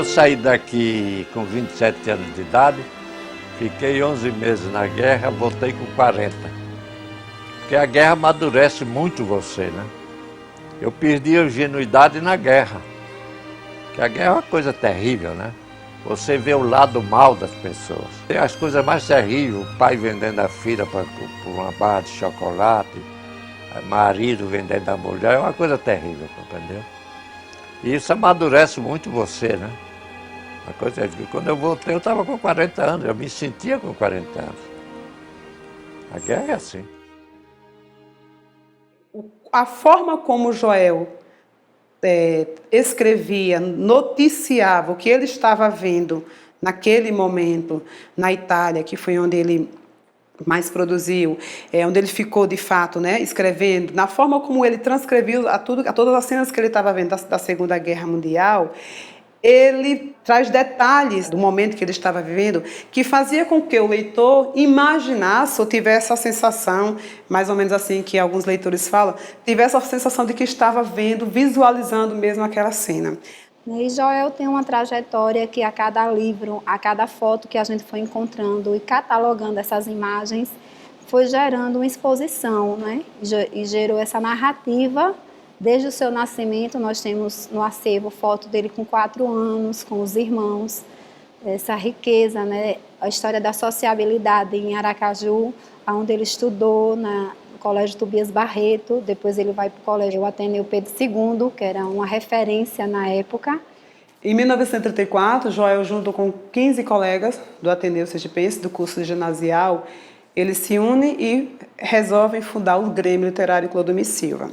saí daqui com 27 anos de idade, fiquei 11 meses na guerra, voltei com 40. Porque a guerra amadurece muito você, né? Eu perdi a ingenuidade na guerra. Porque a guerra é uma coisa terrível, né? Você vê o lado mal das pessoas. Tem as coisas mais terríveis, o pai vendendo a filha por uma barra de chocolate, marido vendendo a mulher, é uma coisa terrível, entendeu? E isso amadurece muito você, né? Uma coisa é que quando eu voltei, eu estava com 40 anos, eu me sentia com 40 anos. A guerra é assim. A forma como Joel escrevia, noticiava o que ele estava vendo naquele momento na Itália, que foi onde ele mais produziu, onde ele ficou de fato, né, escrevendo, na forma como ele transcreveu a todas as cenas que ele estava vendo da Segunda Guerra Mundial, ele traz detalhes do momento que ele estava vivendo que fazia com que o leitor imaginasse ou tivesse a sensação, mais ou menos assim que alguns leitores falam, tivesse a sensação de que estava vendo, visualizando mesmo aquela cena. E Joel tem uma trajetória que a cada livro, a cada foto que a gente foi encontrando e catalogando essas imagens, foi gerando uma exposição, né? E gerou essa narrativa. Desde o seu nascimento, nós temos no acervo foto dele com 4 anos, com os irmãos, essa riqueza, né? A história da sociabilidade em Aracaju, onde ele estudou no Colégio Tobias Barreto, depois ele vai para o Colégio Ateneu Pedro II, que era uma referência na época. Em 1934, Joel, junto com 15 colegas do Ateneu Sergipense, do curso ginasial, eles se unem e resolvem fundar o Grêmio Literário Clodomir Silva.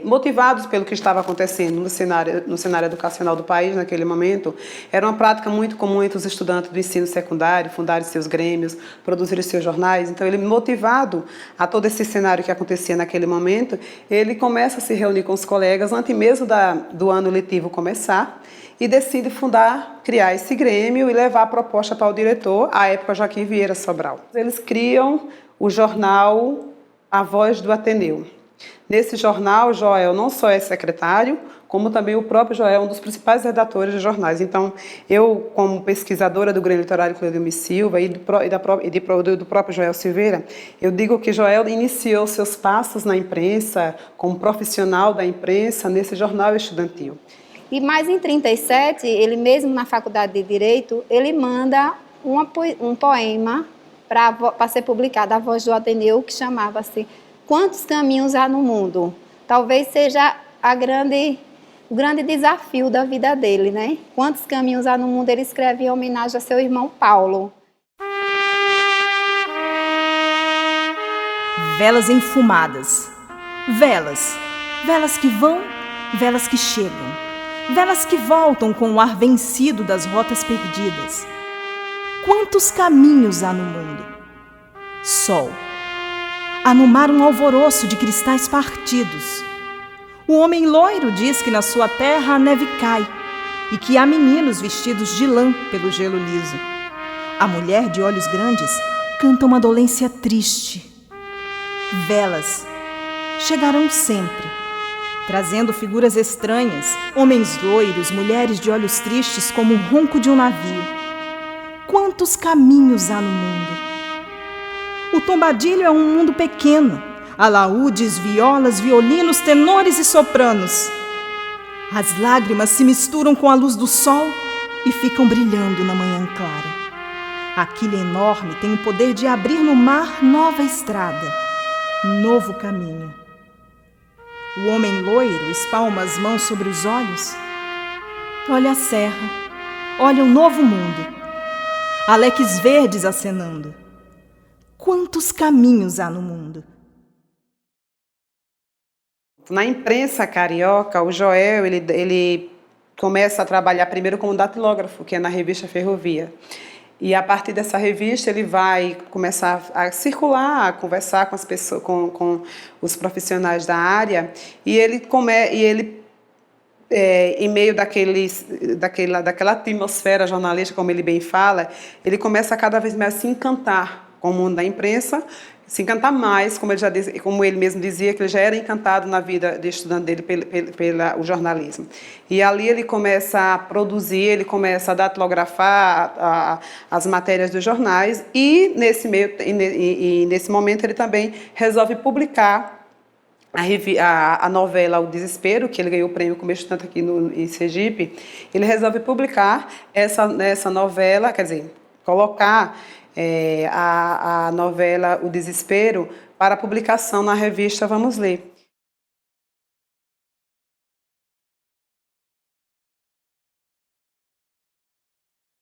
Motivados pelo que estava acontecendo no cenário educacional do país naquele momento, era uma prática muito comum entre os estudantes do ensino secundário, fundarem seus grêmios, produzirem seus jornais. Então, ele, motivado a todo esse cenário que acontecia naquele momento, ele começa a se reunir com os colegas antes mesmo do ano letivo começar e decide criar esse grêmio e levar a proposta para o diretor, à época Joaquim Vieira Sobral. Eles criam o jornal A Voz do Ateneu. Nesse jornal, Joel não só é secretário, como também o próprio Joel é um dos principais redatores de jornais. Então, eu, como pesquisadora do Grêmio Literário Clodomir Silva e do próprio Joel Silveira, eu digo que Joel iniciou seus passos na imprensa, como profissional da imprensa, nesse jornal estudantil. E mais em 1937, ele mesmo na Faculdade de Direito, ele manda um poema para ser publicado, A Voz do Ateneu, que chamava-se Quantos Caminhos Há no Mundo? Talvez seja o grande desafio da vida dele, né? Quantos caminhos há no mundo? Ele escreve em homenagem a seu irmão Paulo. Velas enfumadas. Velas. Velas que vão, velas que chegam. Velas que voltam com o ar vencido das rotas perdidas. Quantos caminhos há no mundo? Sol. Há no mar um alvoroço de cristais partidos. O homem loiro diz que na sua terra a neve cai e que há meninos vestidos de lã pelo gelo liso. A mulher de olhos grandes canta uma dolência triste. Velas chegarão sempre, trazendo figuras estranhas, homens loiros, mulheres de olhos tristes como o ronco de um navio. Quantos caminhos há no mundo? O tombadilho é um mundo pequeno, alaúdes, violas, violinos, tenores e sopranos. As lágrimas se misturam com a luz do sol e ficam brilhando na manhã clara. A quilha enorme tem o poder de abrir no mar nova estrada, novo caminho. O homem loiro espalma as mãos sobre os olhos. Olha a serra, olha um novo mundo. Aleques verdes acenando. Quantos caminhos há no mundo? Na imprensa carioca, o Joel ele começa a trabalhar primeiro como datilógrafo, que é na revista Ferrovia. E a partir dessa revista ele vai começar a circular, a conversar com as pessoas, com os profissionais da área, e ele em meio daquela atmosfera jornalística, como ele bem fala, ele começa a cada vez mais se encantar com o mundo da imprensa, se encantar mais, como ele já disse, como ele mesmo dizia, que ele já era encantado na vida de estudante dele pelo jornalismo. E ali ele começa a produzir, ele começa a datilografar as matérias dos jornais e nesse momento ele também resolve publicar a novela O Desespero, que ele ganhou o prêmio como estudante aqui em Sergipe. Ele resolve publicar essa novela, quer dizer, colocar a novela O Desespero para publicação na revista Vamos Ler.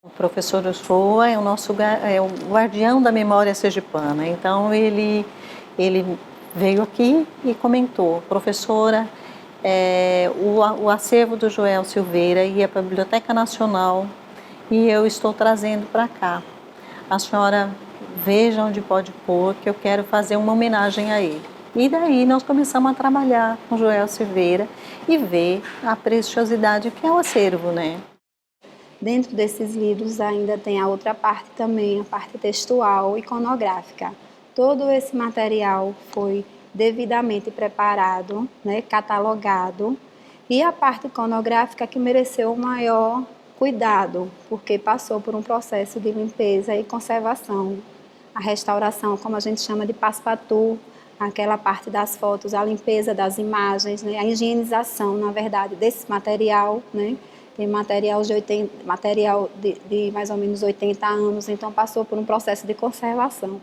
O professor Uchoa é o guardião da memória sergipana. Então ele veio aqui e comentou: professora, o acervo do Joel Silveira ia para a Biblioteca Nacional e eu estou trazendo para cá. A senhora veja onde pode pôr, que eu quero fazer uma homenagem a ele. E daí nós começamos a trabalhar com Joel Silveira e ver a preciosidade que é o acervo, né? Dentro desses livros ainda tem a outra parte também, a parte textual, iconográfica. Todo esse material foi devidamente preparado, né, catalogado, e a parte iconográfica que mereceu o maior cuidado, porque passou por um processo de limpeza e conservação. A restauração, como a gente chama de passe-partout, aquela parte das fotos, a limpeza das imagens, né, a higienização, na verdade, desse material, né? Tem material de mais ou menos 80 anos, então passou por um processo de conservação.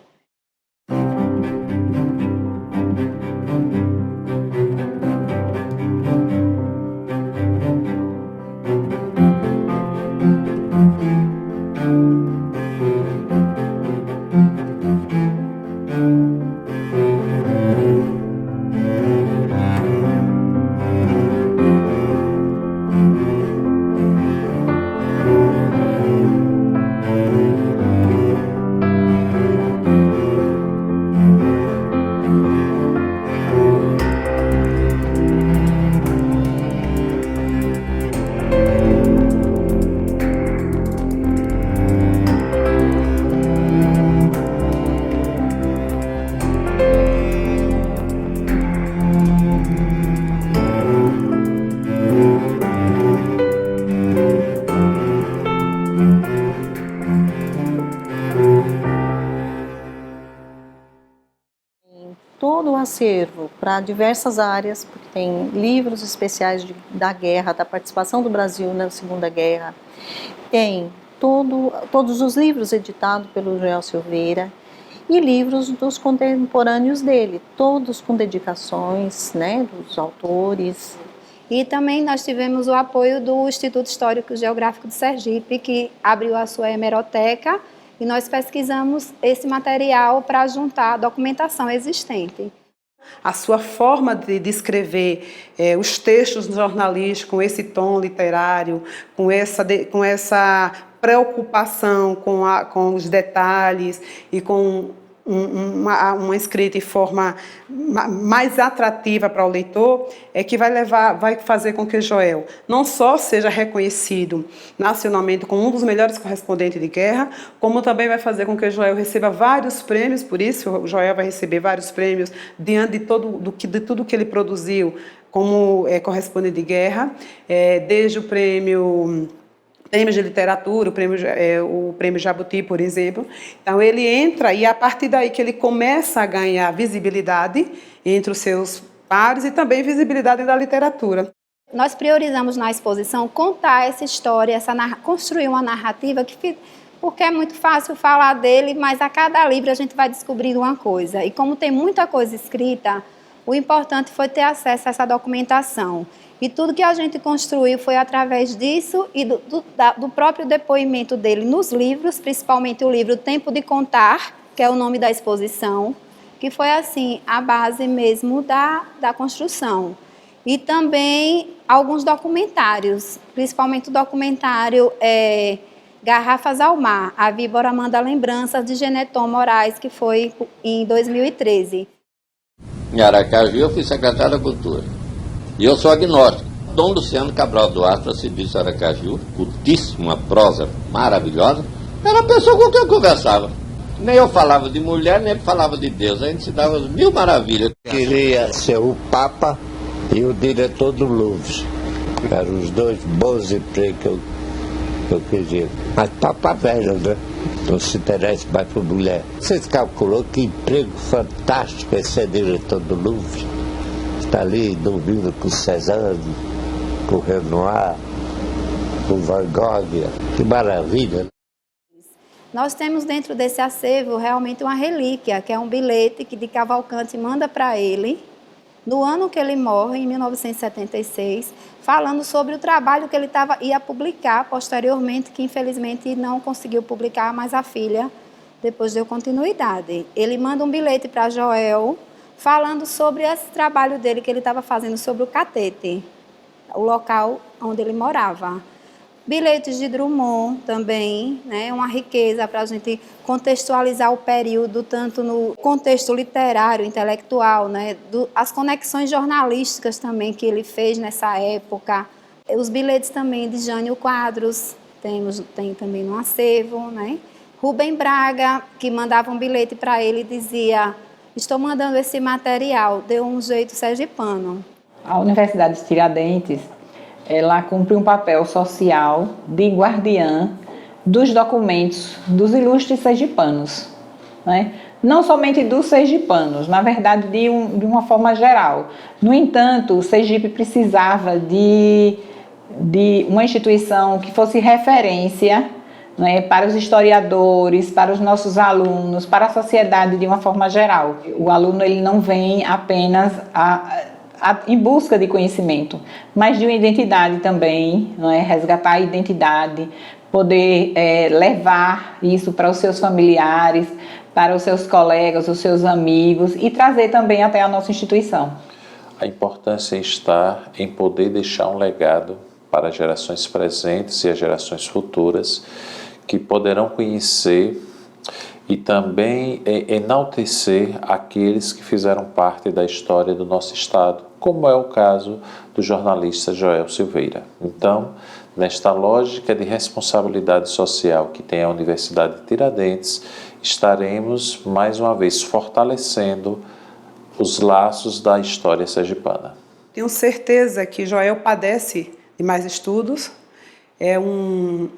Todo o acervo para diversas áreas, porque tem livros especiais da guerra, da participação do Brasil na Segunda Guerra, tem todos os livros editados pelo Joel Silveira e livros dos contemporâneos dele, todos com dedicações, né, dos autores. E também nós tivemos o apoio do Instituto Histórico e Geográfico de Sergipe, que abriu a sua hemeroteca, e nós pesquisamos esse material para juntar a documentação existente. A sua forma de escrever os textos jornalísticos, com esse tom literário, com essa preocupação com os detalhes e com uma escrita em forma mais atrativa para o leitor, é que vai fazer com que Joel não só seja reconhecido nacionalmente como um dos melhores correspondentes de guerra, como também vai fazer com que Joel receba vários prêmios. Por isso o Joel vai receber vários prêmios diante de tudo que ele produziu como correspondente de guerra, desde o prêmio de literatura, o prêmio Jabuti, por exemplo. Então ele entra e é a partir daí que ele começa a ganhar visibilidade entre os seus pares e também visibilidade da literatura. Nós priorizamos na exposição contar essa história, construir uma narrativa, porque é muito fácil falar dele, mas a cada livro a gente vai descobrindo uma coisa. E como tem muita coisa escrita, o importante foi ter acesso a essa documentação. E tudo que a gente construiu foi através disso e do próprio depoimento dele nos livros, principalmente o livro Tempo de Contar, que é o nome da exposição, que foi assim a base mesmo da construção. E também alguns documentários, principalmente o documentário Garrafas ao Mar, A Víbora Manda Lembranças, de Geneton Moraes, que foi em 2013. Em Aracaju eu fui secretário da Cultura. E eu sou agnóstico. Dom Luciano Cabral Duarte, arcebispo de Aracaju, cultíssimo, uma prosa maravilhosa, era a pessoa com quem eu conversava. Nem eu falava de mulher, nem ele falava de Deus. A gente se dava mil maravilhas. Queria ser o Papa e o diretor do Louvre. Eram os dois bons empregos que eu queria. Mas Papa velho, né? Não se interessa mais por mulher. Vocês calculou que emprego fantástico é ser diretor do Louvre? Está ali dormindo com Cézanne, com Renoir, com Van Gogh. Que maravilha! Nós temos dentro desse acervo realmente uma relíquia, que é um bilhete que de Cavalcante manda para ele, no ano que ele morre, em 1976, falando sobre o trabalho que ele ia publicar posteriormente, que infelizmente não conseguiu publicar, mas a filha depois deu continuidade. Ele manda um bilhete para Joel, falando sobre esse trabalho dele que ele estava fazendo sobre o Catete, o local onde ele morava. Bilhetes de Drummond também, né, uma riqueza para a gente contextualizar o período, tanto no contexto literário, intelectual, né, as conexões jornalísticas também que ele fez nessa época. Os bilhetes também de Jânio Quadros, tem também no acervo, né. Rubem Braga, que mandava um bilhete para ele e dizia: estou mandando esse material, deu um jeito sergipano. A Universidade de Tiradentes, ela cumpre um papel social de guardiã dos documentos dos ilustres sergipanos, né? Não somente dos sergipanos, na verdade de uma forma geral. No entanto, o Sergipe precisava de uma instituição que fosse referência, né, para os historiadores, para os nossos alunos, para a sociedade de uma forma geral. O aluno ele não vem apenas em busca de conhecimento, mas de uma identidade também, não é? Resgatar a identidade, poder levar isso para os seus familiares, para os seus colegas, os seus amigos e trazer também até a nossa instituição. A importância está em poder deixar um legado para as gerações presentes e as gerações futuras que poderão conhecer e também enaltecer aqueles que fizeram parte da história do nosso Estado, como é o caso do jornalista Joel Silveira. Então, nesta lógica de responsabilidade social que tem a Universidade de Tiradentes, estaremos mais uma vez fortalecendo os laços da história sergipana. Tenho certeza que Joel padece de mais estudos, é um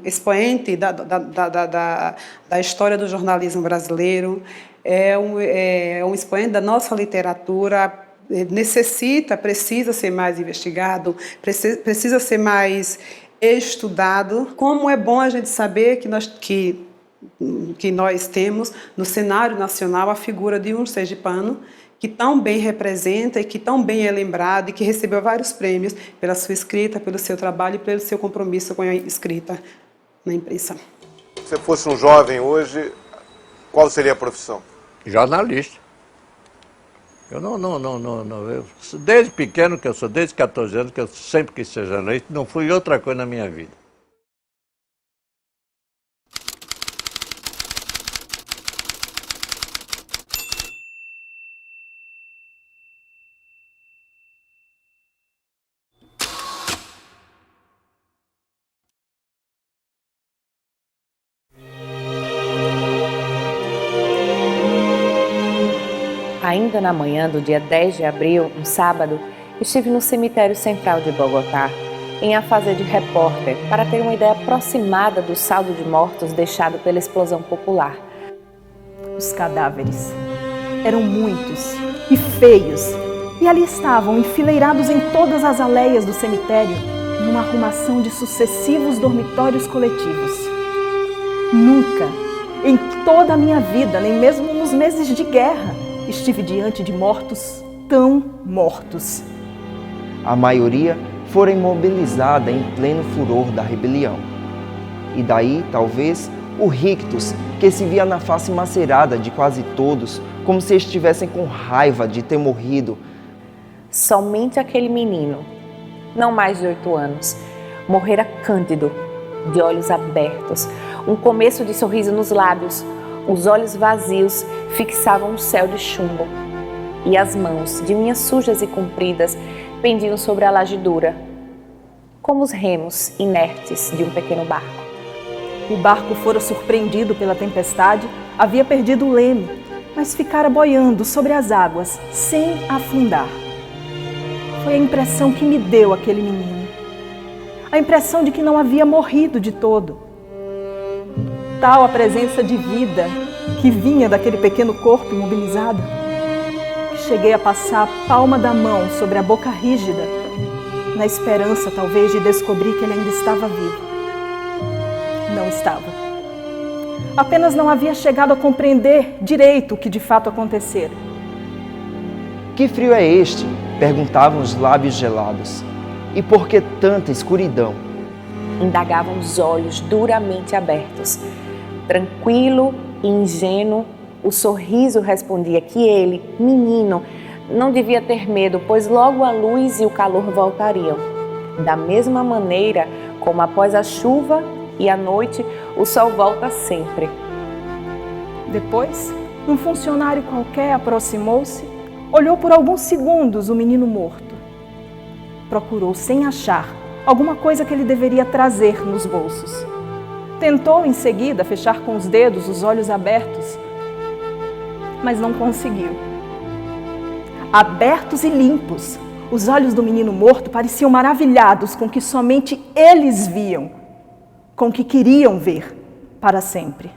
expoente da história do jornalismo brasileiro, é um expoente da nossa literatura, precisa ser mais investigado, precisa ser mais estudado. Como é bom a gente saber que nós temos no cenário nacional a figura de um sergipano que tão bem representa e que tão bem é lembrado e que recebeu vários prêmios pela sua escrita, pelo seu trabalho e pelo seu compromisso com a escrita na imprensa. Se você fosse um jovem hoje, qual seria a profissão? Jornalista. Eu desde pequeno, que eu sou desde 14 anos, que eu sempre quis ser jornalista, não fui outra coisa na minha vida. Ainda na manhã do dia 10 de abril, um sábado, estive no cemitério central de Bogotá, em afazer de repórter, para ter uma ideia aproximada do saldo de mortos deixado pela explosão popular. Os cadáveres eram muitos e feios, e ali estavam, enfileirados em todas as aleias do cemitério, numa arrumação de sucessivos dormitórios coletivos. Nunca, em toda a minha vida, nem mesmo nos meses de guerra, estive diante de mortos tão mortos. A maioria fora imobilizada em pleno furor da rebelião. E daí, talvez, o rictus, que se via na face macerada de quase todos, como se estivessem com raiva de ter morrido. Somente aquele menino, não mais de 8 anos, morrera cândido, de olhos abertos, um começo de sorriso nos lábios. Os olhos vazios fixavam o céu de chumbo, e as mãos, de unhas sujas e compridas, pendiam sobre a laje dura, como os remos inertes de um pequeno barco. O barco fora surpreendido pela tempestade, havia perdido o leme, mas ficara boiando sobre as águas, sem afundar. Foi a impressão que me deu aquele menino. A impressão de que não havia morrido de todo. Tal a presença de vida que vinha daquele pequeno corpo imobilizado, que cheguei a passar a palma da mão sobre a boca rígida, na esperança, talvez, de descobrir que ele ainda estava vivo. Não estava. Apenas não havia chegado a compreender direito o que de fato acontecera. Que frio é este? Perguntavam os lábios gelados. E por que tanta escuridão? Indagavam os olhos duramente abertos. Tranquilo e ingênuo, o sorriso respondia que ele, menino, não devia ter medo, pois logo a luz e o calor voltariam. Da mesma maneira como após a chuva e a noite, o sol volta sempre. Depois, um funcionário qualquer aproximou-se, olhou por alguns segundos o menino morto. Procurou, sem achar, alguma coisa que ele deveria trazer nos bolsos. Tentou, em seguida, fechar com os dedos os olhos abertos, mas não conseguiu. Abertos e limpos, os olhos do menino morto pareciam maravilhados com o que somente eles viam, com o que queriam ver para sempre.